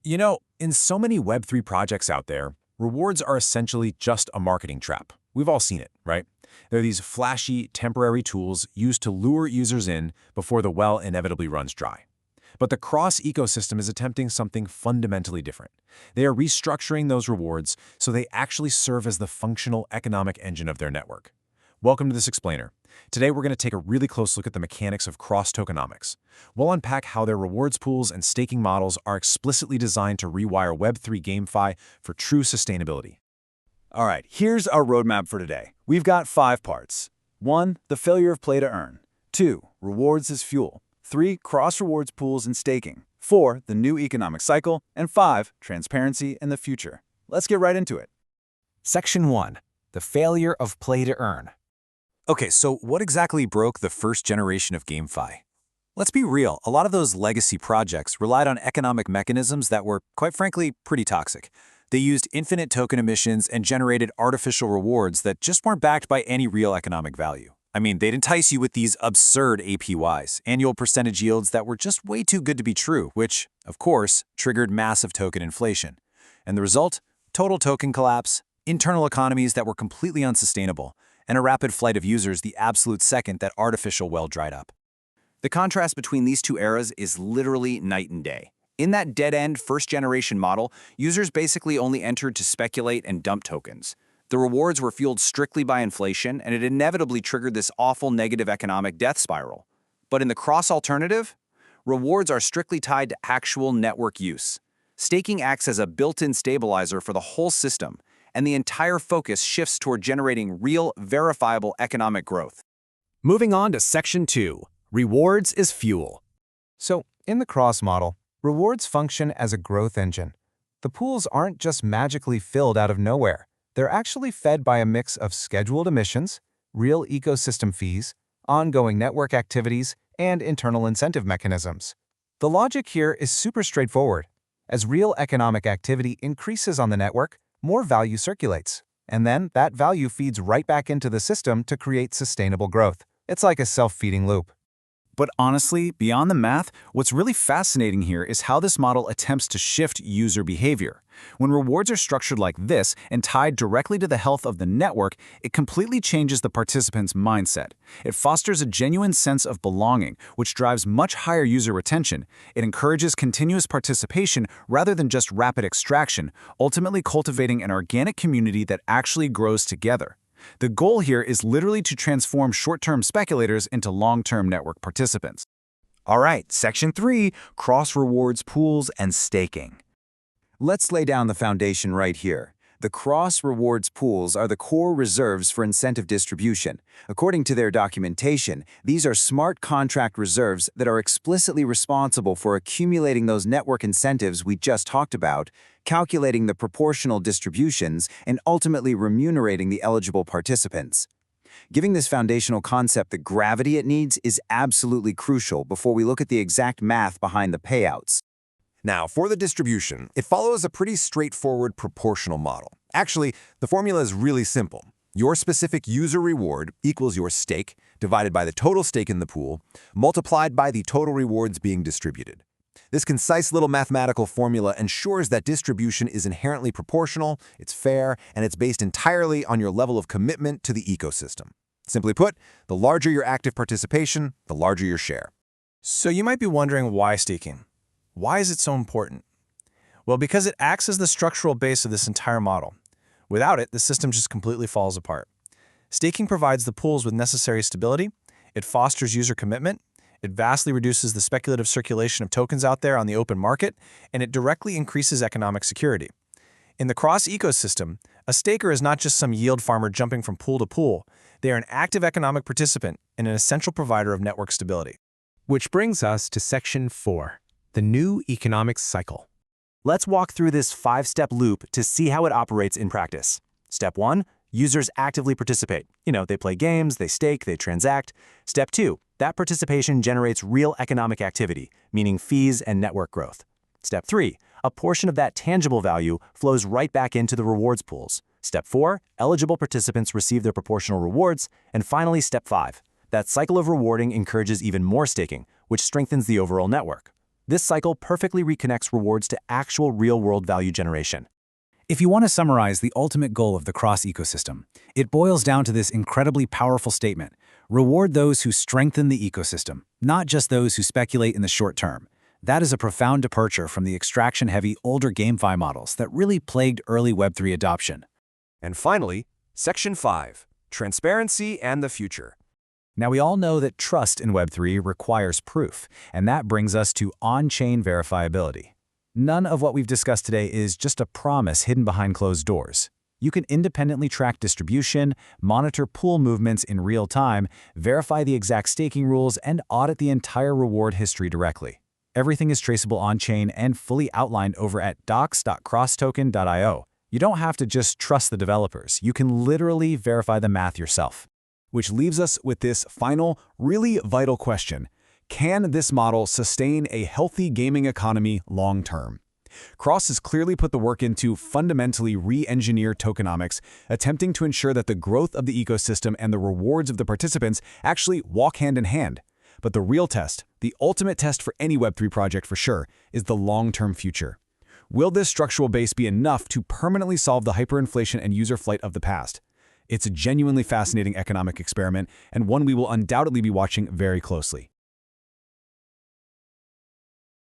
You know, in so many Web3 projects out there, rewards are essentially just a marketing trap. We've all seen it, right? They're these flashy, temporary tools used to lure users in before the well inevitably runs dry. But the cross-ecosystem is attempting something fundamentally different. They are restructuring those rewards so they actually serve as the functional economic engine of their network. Welcome to this explainer. Today we're going to take a really close look at the mechanics of cross-tokenomics. We'll unpack how their rewards pools and staking models are explicitly designed to rewire Web3 GameFi for true sustainability. All right, here's our roadmap for today. We've got 5 parts. 1. The failure of play to earn. 2. Rewards as fuel. 3. Cross-rewards pools and staking. 4. The new economic cycle. And 5. Transparency in the future. Let's get right into it. Section 1. The failure of play to earn. Okay, so what exactly broke the first generation of GameFi? Let's be real, a lot of those legacy projects relied on economic mechanisms that were, quite frankly, pretty toxic. They used infinite token emissions and generated artificial rewards that just weren't backed by any real economic value. I mean, they'd entice you with these absurd APYs, annual percentage yields that were just way too good to be true, which, of course, triggered massive token inflation. And the result? Total token collapse, internal economies that were completely unsustainable, and a rapid flight of users the absolute second that artificial well dried up. The contrast between these two eras is literally night and day. In that dead-end first-generation model, users basically only entered to speculate and dump tokens. The rewards were fueled strictly by inflation, and it inevitably triggered this awful negative economic death spiral. But in the cross-alternative, rewards are strictly tied to actual network use. Staking acts as a built-in stabilizer for the whole system, and the entire focus shifts toward generating real, verifiable economic growth. Moving on to Section 2. Rewards as fuel. So, in the cross model, rewards function as a growth engine. The pools aren't just magically filled out of nowhere. They're actually fed by a mix of scheduled emissions, real ecosystem fees, ongoing network activities, and internal incentive mechanisms. The logic here is super straightforward. As real economic activity increases on the network, more value circulates, and then that value feeds right back into the system to create sustainable growth. It's like a self-feeding loop. But honestly, beyond the math, what's really fascinating here is how this model attempts to shift user behavior. When rewards are structured like this and tied directly to the health of the network, it completely changes the participant's mindset. It fosters a genuine sense of belonging, which drives much higher user retention. It encourages continuous participation rather than just rapid extraction, ultimately cultivating an organic community that actually grows together. The goal here is literally to transform short-term speculators into long-term network participants. All right, Section 3, cross-rewards pools and staking. Let's lay down the foundation right here. The cross-rewards pools are the core reserves for incentive distribution. According to their documentation, these are smart contract reserves that are explicitly responsible for accumulating those network incentives we just talked about, calculating the proportional distributions, and ultimately remunerating the eligible participants. Giving this foundational concept the gravity it needs is absolutely crucial before we look at the exact math behind the payouts. Now, for the distribution, it follows a pretty straightforward proportional model. Actually, the formula is really simple. Your specific user reward equals your stake divided by the total stake in the pool, multiplied by the total rewards being distributed. This concise little mathematical formula ensures that distribution is inherently proportional, it's fair, and it's based entirely on your level of commitment to the ecosystem. Simply put, the larger your active participation, the larger your share. So you might be wondering why staking? Why is it so important? Well, because it acts as the structural base of this entire model. Without it, the system just completely falls apart. Staking provides the pools with necessary stability, it fosters user commitment, it vastly reduces the speculative circulation of tokens out there on the open market, and it directly increases economic security. In the cross-ecosystem, a staker is not just some yield farmer jumping from pool to pool. They are an active economic participant and an essential provider of network stability. Which brings us to Section 4. The new economic cycle. Let's walk through this 5-step loop to see how it operates in practice. Step 1, users actively participate. They play games, they stake, they transact. Step 2, that participation generates real economic activity, meaning fees and network growth. Step 3, a portion of that tangible value flows right back into the rewards pools. Step 4, eligible participants receive their proportional rewards. And finally, Step 5, that cycle of rewarding encourages even more staking, which strengthens the overall network. This cycle perfectly reconnects rewards to actual real-world value generation. If you want to summarize the ultimate goal of the cross-ecosystem, it boils down to this incredibly powerful statement: reward those who strengthen the ecosystem, not just those who speculate in the short term. That is a profound departure from the extraction-heavy older GameFi models that really plagued early Web3 adoption. And finally, Section 5, Transparency and the Future. Now, we all know that trust in Web3 requires proof, and that brings us to on-chain verifiability. None of what we've discussed today is just a promise hidden behind closed doors. You can independently track distribution, monitor pool movements in real time, verify the exact staking rules, and audit the entire reward history directly. Everything is traceable on-chain and fully outlined over at docs.crosstoken.io. You don't have to just trust the developers. You can literally verify the math yourself. Which leaves us with this final, really vital question. Can this model sustain a healthy gaming economy long-term? Cross has clearly put the work in to fundamentally re-engineer tokenomics, attempting to ensure that the growth of the ecosystem and the rewards of the participants actually walk hand in hand. But the real test, the ultimate test for any Web3 project for sure, is the long-term future. Will this structural base be enough to permanently solve the hyperinflation and user flight of the past? It's a genuinely fascinating economic experiment, and one we will undoubtedly be watching very closely.